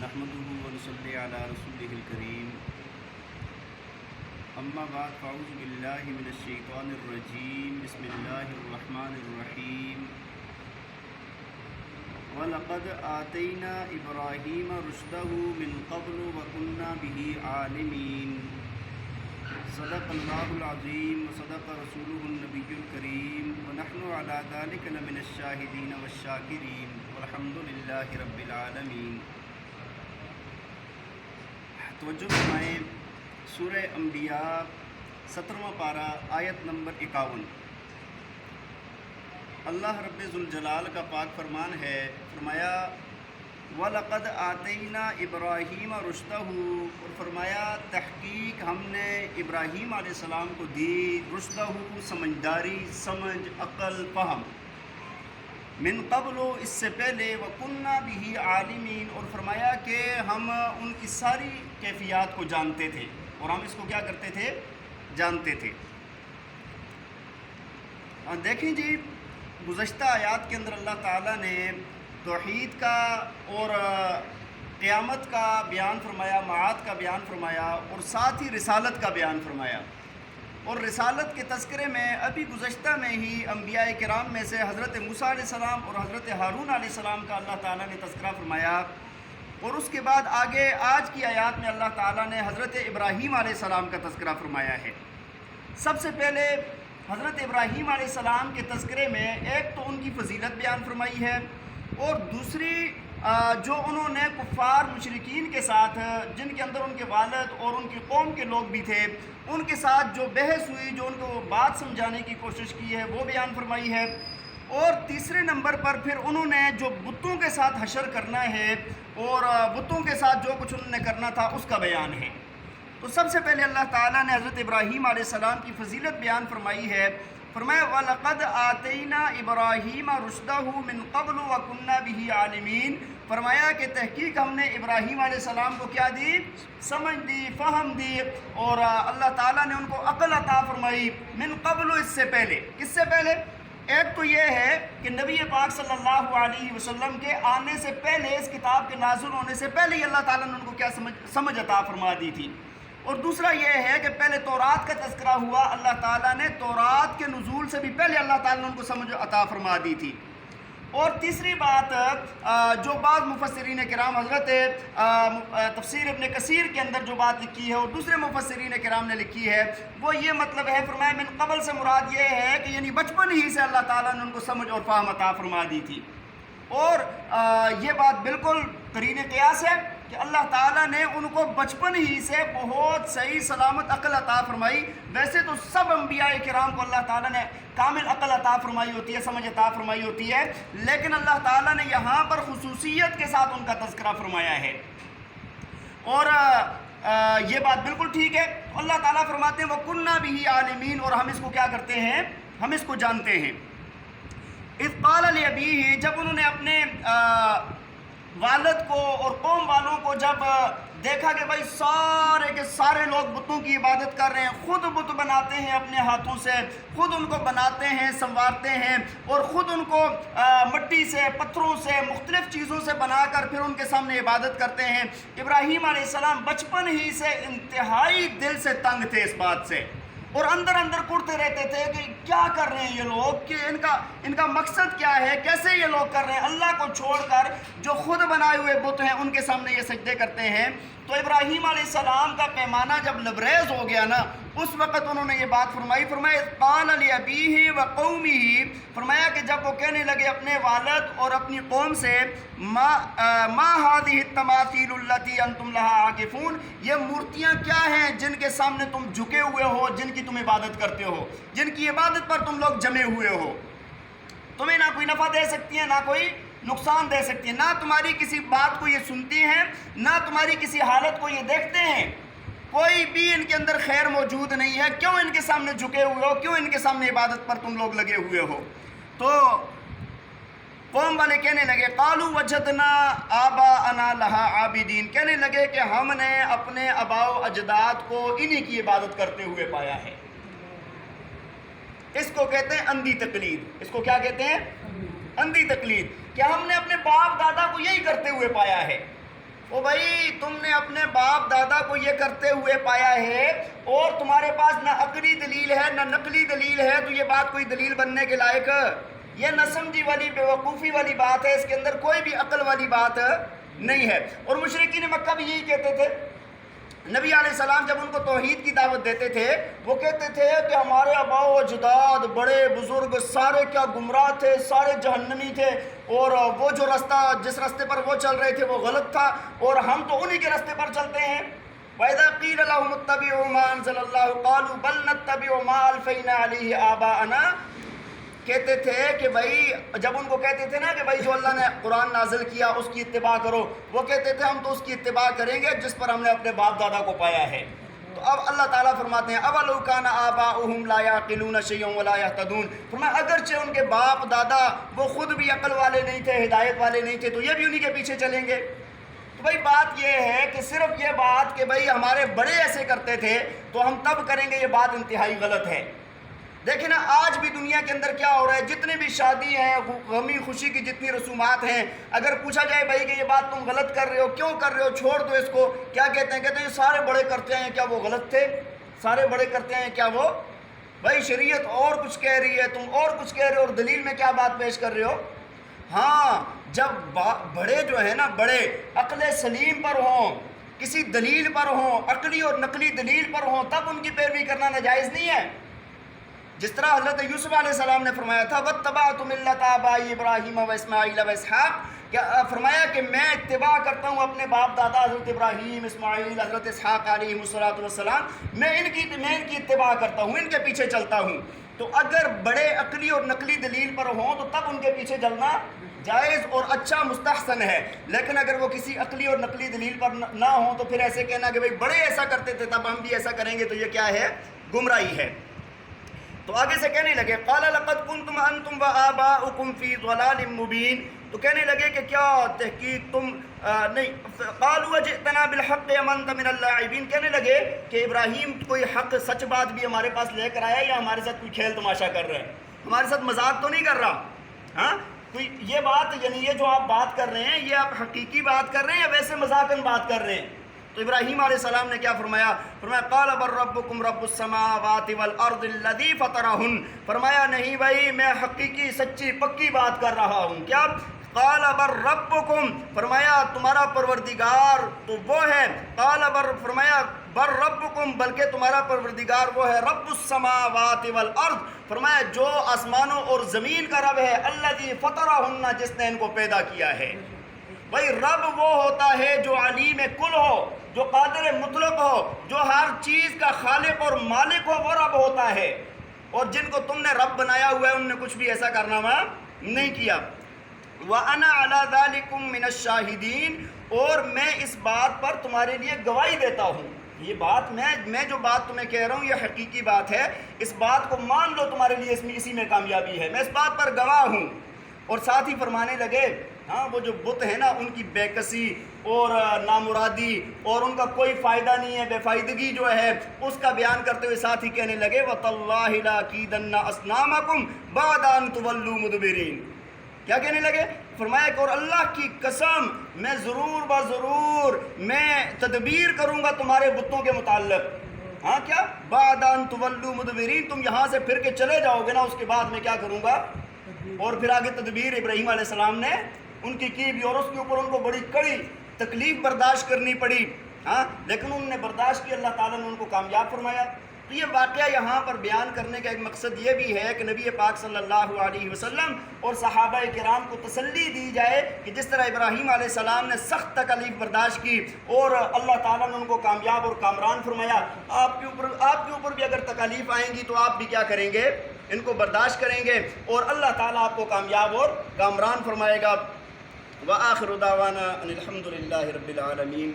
نحمده ونصلي على رسوله الكريم اما بعد فاعوذ بالله من الشیطان الرجیم بسم اللہ الرحمن الرحیم وَلَقَدْ آتَيْنَا إِبْرَاهِيمَ رُشْدَهُ مِنْ قَبْلُ وَكُنَّا بِهِ عَالِمِينَ صدق اللہ العظیم وصدق رسولہ النبی الکریم ونحن علی ذلک لمن الشاہدین والشاکرین والحمد للہ رب العالمین۔ توجہ فرمائیں، سورہ انبیاء 17واں پارہ آیت نمبر 51۔ اللہ رب ذوالجلال کا پاک فرمان ہے، فرمایا وَلَقَدْ آتَيْنَا إِبْرَاهِيمَ رُشْدَهُ، اور فرمایا تحقیق ہم نے ابراہیم علیہ السلام کو دی رشدہ، سمجھداری، سمجھ، عقل، فہم، من قبل، اس سے پہلے، وَكُنَّا بِهِ عَالِمِينَ، اور فرمایا کہ ہم ان کی ساری کیفیات کو جانتے تھے، اور ہم اس کو کیا کرتے تھے؟ جانتے تھے۔ دیکھیں جی، گزشتہ آیات کے اندر اللہ تعالیٰ نے توحید کا اور قیامت کا بیان فرمایا، معاد کا بیان فرمایا، اور ساتھ ہی رسالت کا بیان فرمایا۔ اور رسالت کے تذکرے میں ابھی گزشتہ میں ہی انبیاء کرام میں سے حضرت موسیٰ علیہ السلام اور حضرت ہارون علیہ السلام کا اللہ تعالیٰ نے تذکرہ فرمایا، اور اس کے بعد آگے آج کی آیات میں اللہ تعالیٰ نے حضرت ابراہیم علیہ السلام کا تذکرہ فرمایا ہے۔ سب سے پہلے حضرت ابراہیم علیہ السلام کے تذکرے میں ایک تو ان کی فضیلت بیان فرمائی ہے، اور دوسری جو انہوں نے کفار مشرکین کے ساتھ، جن کے اندر ان کے والد اور ان کی قوم کے لوگ بھی تھے، ان کے ساتھ جو بحث ہوئی، جو ان کو بات سمجھانے کی کوشش کی ہے، وہ بیان فرمائی ہے۔ اور تیسرے نمبر پر پھر انہوں نے جو بتوں کے ساتھ حشر کرنا ہے اور بتوں کے ساتھ جو کچھ انہوں نے کرنا تھا اس کا بیان ہے۔ تو سب سے پہلے اللہ تعالیٰ نے حضرت ابراہیم علیہ السلام کی فضیلت بیان فرمائی ہے، فرمایا وَلَقَدْ آتَيْنَا إِبْرَاهِيمَ رُشْدَهُ مِنْ قَبْلُ وَكُنَّا بِهِ عَالِمِينَ، فرمایا کہ تحقیق ہم نے ابراہیم علیہ السلام کو کیا دی؟ سمجھ دی، فہم دی، اور اللہ تعالیٰ نے ان کو عقل عطا فرمائی، من قبل، اس سے پہلے۔ کس سے پہلے؟ ایک تو یہ ہے کہ نبی پاک صلی اللہ علیہ وسلم کے آنے سے پہلے، اس کتاب کے نازل ہونے سے پہلے ہی اللہ تعالیٰ نے ان کو کیا سمجھ عطا فرما دی تھی۔ اور دوسرا یہ ہے کہ پہلے تورات کا تذکرہ ہوا، اللہ تعالیٰ نے تورات کے نزول سے بھی پہلے اللہ تعالیٰ نے ان کو سمجھ عطا فرما دی تھی۔ اور تیسری بات جو بعض مفسرین کرام، حضرت تفسیر ابن کثیر کے اندر جو بات لکھی ہے اور دوسرے مفسرین کرام نے لکھی ہے، وہ یہ مطلب ہے، فرمایا من قبل سے مراد یہ ہے کہ یعنی بچپن ہی سے اللہ تعالیٰ نے ان کو سمجھ اور فہم عطا فرما دی تھی۔ اور یہ بات بالکل قرین قیاس ہے کہ اللہ تعالیٰ نے ان کو بچپن ہی سے بہت صحیح سلامت عقل عطا فرمائی۔ ویسے تو سب انبیاء کرام کو اللہ تعالیٰ نے کامل عقل عطا فرمائی ہوتی ہے، سمجھ عطا فرمائی ہوتی ہے، لیکن اللہ تعالیٰ نے یہاں پر خصوصیت کے ساتھ ان کا تذکرہ فرمایا ہے، اور یہ بات بالکل ٹھیک ہے۔ اللہ تعالیٰ فرماتے ہیں وَكُنَّا بِهِ عَالِمِينَ، اور ہم اس کو کیا کرتے ہیں؟ ہم اس کو جانتے ہیں۔ اِذْ قَالَ لِأَبِيهِ، جب انہوں نے اپنے والد کو اور قوم والوں کو جب دیکھا کہ بھائی سارے کے سارے لوگ بتوں کی عبادت کر رہے ہیں، خود بت بناتے ہیں اپنے ہاتھوں سے، خود ان کو بناتے ہیں، سنوارتے ہیں، اور خود ان کو مٹی سے، پتھروں سے، مختلف چیزوں سے بنا کر پھر ان کے سامنے عبادت کرتے ہیں۔ ابراہیم علیہ السلام بچپن ہی سے انتہائی دل سے تنگ تھے اس بات سے، اور اندر اندر کرتے رہتے تھے کہ کیا کر رہے ہیں یہ لوگ، کہ ان کا مقصد کیا ہے، کیسے یہ لوگ کر رہے ہیں، اللہ کو چھوڑ کر جو خود بنائے ہوئے بت ہیں ان کے سامنے یہ سجدے کرتے ہیں۔ تو ابراہیم علیہ السلام کا پیمانہ جب لبریز ہو گیا نا، اس وقت انہوں نے یہ بات فرمائی، فرمایا قال لأبیہ وقومہ، فرمایا کہ جب وہ کہنے لگے اپنے والد اور اپنی قوم سے ما هذه التماثیل التي انتم لها عاکفون، یہ مورتیاں کیا ہیں جن کے سامنے تم جھکے ہوئے ہو، جن کی تم عبادت کرتے ہو، جن کی عبادت پر تم لوگ جمے ہوئے ہو، تمہیں نہ کوئی نفع دے سکتی ہیں، نہ کوئی نقصان دے سکتی ہیں، نہ تمہاری کسی بات کو یہ سنتی ہیں، نہ تمہاری کسی حالت کو یہ دیکھتے ہیں، کوئی بھی ان کے اندر خیر موجود نہیں ہے، کیوں ان کے سامنے جھکے ہوئے ہو، کیوں ان کے سامنے عبادت پر تم لوگ لگے ہوئے ہو؟ تو قوم والے کہنے لگے قالوا وجدنا آباءنا لها عابدین، کہنے لگے کہ ہم نے اپنے آباء و اجداد کو انہی کی عبادت کرتے ہوئے پایا ہے۔ اس کو کہتے ہیں اندھی تقلید۔ اس کو کیا کہتے ہیں؟ اندھی تقلید، کہ ہم نے اپنے باپ دادا کو یہی کرتے ہوئے پایا ہے۔ او بھائی تم نے اپنے باپ دادا کو یہ کرتے ہوئے پایا ہے اور تمہارے پاس نہ عقلی دلیل ہے نہ نقلی دلیل ہے، تو یہ بات کوئی دلیل بننے کے لائق؟ یہ نہ سمجھی والی بیوقوفی والی بات ہے، اس کے اندر کوئی بھی عقل والی بات نہیں ہے۔ اور مشرکین مکہ بھی یہی کہتے تھے۔ نبی علیہ السلام جب ان کو توحید کی دعوت دیتے تھے وہ کہتے تھے کہ ہمارے آباء و اجداد بڑے بزرگ سارے کیا گمراہ تھے، سارے جہنمی تھے، اور وہ جو رستہ جس راستے پر وہ چل رہے تھے وہ غلط تھا، اور ہم تو انہی کے راستے پر چلتے ہیں۔ وَإِذَا قِيلَ لَهُمُ اتَّبِعُوا مَا أَنزَلَ اللَّهُ قَالُوا بَلْ نَتَّبِعُ مَا أَلْفَيْنَا عَلَيْهِ آبَاءَنَا۔ کہتے تھے کہ بھائی جب ان کو کہتے تھے نا کہ بھائی جو اللہ نے قرآن نازل کیا اس کی اتباع کرو، وہ کہتے تھے ہم تو اس کی اتباع کریں گے جس پر ہم نے اپنے باپ دادا کو پایا ہے۔ تو اب اللہ تعالیٰ فرماتے ہیں اَوَلَوْ كَانَ آبَاؤُهُمْ لَا يَعْقِلُونَ شَيْئًا وَلَا يَهْتَدُونَ، فرمایا اگرچہ ان کے باپ دادا وہ خود بھی عقل والے نہیں تھے، ہدایت والے نہیں تھے، تو یہ بھی انہی کے پیچھے چلیں گے۔ تو بھائی بات یہ ہے کہ صرف یہ بات کہ بھائی ہمارے بڑے ایسے کرتے تھے تو ہم تب کریں گے، یہ بات انتہائی غلط ہے۔ دیکھیں نا آج بھی دنیا کے اندر کیا ہو رہا ہے، جتنے بھی شادی ہیں، غمی خوشی کی جتنی رسومات ہیں، اگر پوچھا جائے بھائی کہ یہ بات تم غلط کر رہے ہو، کیوں کر رہے ہو، چھوڑ دو اس کو، کیا کہتے ہیں؟ کہتے ہیں یہ سارے بڑے کرتے ہیں، کیا وہ غلط تھے؟ سارے بڑے کرتے ہیں کیا وہ؟ بھائی شریعت اور کچھ کہہ رہی ہے، تم اور کچھ کہہ رہے ہو، اور دلیل میں کیا بات پیش کر رہے ہو؟ ہاں جب بڑے جو ہیں نا بڑے عقل سلیم پر ہوں، کسی دلیل پر ہوں، عقلی اور نقلی دلیل پر ہوں، تب ان کی پیروی کرنا ناجائز نہیں ہے۔ جس طرح حضرت یوسف علیہ السلام نے فرمایا تھا وَاتَّبَعْتُ مِلَّةَ آبَائِي إِبْرَاهِيمَ وَإِسْمَاعِيلَ وَإِسْحَاقَ، کیا فرمایا کہ میں اتباع کرتا ہوں اپنے باپ دادا حضرت ابراہیم، اسماعیل، حضرت اسحاق علیہ السلام، میں ان کی اتباع کرتا ہوں، ان کے پیچھے چلتا ہوں۔ تو اگر بڑے عقلی اور نقلی دلیل پر ہوں تو تب ان کے پیچھے چلنا جائز اور اچھا مستحسن ہے، لیکن اگر وہ کسی عقلی اور نقلی دلیل پر نہ ہوں تو پھر ایسے کہنا کہ بھئی بڑے ایسا کرتے تھے تب ہم بھی ایسا کریں گے، تو یہ کیا ہے؟ گمراہی ہے۔ تو آگے سے کہنے لگے قَالَ لَقَدْ كُنْتُمْ أَنْتُمْ وَآبَاؤُكُمْ فِي ضَلَالٍ مُبِينٍ، تو کہنے لگے کہ کیا تحقیق تم نہیں، قَالُوا وَجِئْتَنَا بِالْحَقِّ أَمْ أَنْتَ مِنَ اللاعبین، کہنے لگے کہ ابراہیم کوئی حق سچ بات بھی ہمارے پاس لے کر آیا یا ہمارے ساتھ کوئی کھیل تماشا کر رہے ہیں، ہمارے ساتھ مذاق تو نہیں کر رہا؟ ہاں تو یہ بات یعنی یہ جو آپ بات کر رہے ہیں یہ آپ حقیقی بات کر رہے ہیں یا ویسے مذاقاً بات کر رہے ہیں؟ تو ابراہیم علیہ السلام نے کیا فرمایا؟ فرمایا قَالَ بَلْ رَبُّكُمْ رَبُّ السَّمَاوَاتِ وَالْأَرْضِ الَّذِي فَطَرَهُنَّ، فرمایا نہیں بھائی میں حقیقی سچی پکی بات کر رہا ہوں۔ کیا؟ قَالَ بَلْ رَبُّكُمْ، فرمایا تمہارا پروردگار تو وہ ہے، قَالَ بَلْ، فرمایا بَلْ رَبُّكُمْ، بلکہ تمہارا پروردگار وہ ہے، رَبُّ السَّمَاوَاتِ وَالْأَرْضِ، فرمایا جو آسمانوں اور زمین کا رب ہے، الَّذِي فَطَرَهُنَّ، جس نے ان کو پیدا کیا ہے۔ بھائی رب وہ ہوتا ہے جو علیم کل ہو، جو قادر مطلق ہو، جو ہر چیز کا خالق اور مالک ہو، وہ رب ہوتا ہے، اور جن کو تم نے رب بنایا ہوا ہے ان نے کچھ بھی ایسا کارنامہ نہیں کیا۔ وَأَنَا عَلَى ذَلِكُمْ مِنَ الشَّاهِدِينَ، اور میں اس بات پر تمہارے لیے گواہی دیتا ہوں، یہ بات میں جو بات تمہیں کہہ رہا ہوں یہ حقیقی بات ہے، اس بات کو مان لو، تمہارے لیے اسی میں کامیابی ہے، میں اس بات پر گواہ ہوں۔ اور ساتھ ہی فرمانے لگے ہاں وہ جو بت ہیں نا ان کی بے کسی اور نامرادی اور ان کا کوئی فائدہ نہیں ہے، بے فائدگی جو ہے اس کا بیان کرتے ہوئے ساتھ ہی کہنے لگے وَتَاللَّهِ لَأَكِيدَنَّ أَصْنَامَكُمْ بَعْدَ أَن تُوَلُّوا مُدْبِرِينَ، کیا کہنے لگے؟ فرمایا کہ اور اللہ کی قسم میں ضرور میں تدبیر کروں گا تمہارے بتوں کے متعلق۔ ہاں کیا؟ بَعْدَ أَن تُوَلُّوا مُدْبِرِينَ، تم یہاں سے پھر کے چلے جاؤ گے نا اس کے بعد میں کیا کروں گا؟ اور پھر آگے تدبیر ابراہیم علیہ السلام نے ان کی بھی، اور اس کے اوپر ان کو بڑی کڑی تکلیف برداشت کرنی پڑی، ہاں لیکن انہوں نے برداشت کی، اللہ تعالیٰ نے ان کو کامیاب فرمایا۔ تو یہ واقعہ یہاں پر بیان کرنے کا ایک مقصد یہ بھی ہے کہ نبی پاک صلی اللہ علیہ وسلم اور صحابہ کرام کو تسلی دی جائے کہ جس طرح ابراہیم علیہ السلام نے سخت تکلیف برداشت کی اور اللہ تعالیٰ نے ان کو کامیاب اور کامران فرمایا، آپ کے اوپر بھی اگر تکلیف آئیں گی تو آپ بھی کیا کریں گے؟ ان کو برداشت کریں گے اور اللہ تعالیٰ آپ کو کامیاب اور کامران فرمائے گا۔ وآخر دعوانا ان الحمد للہ رب العالمین۔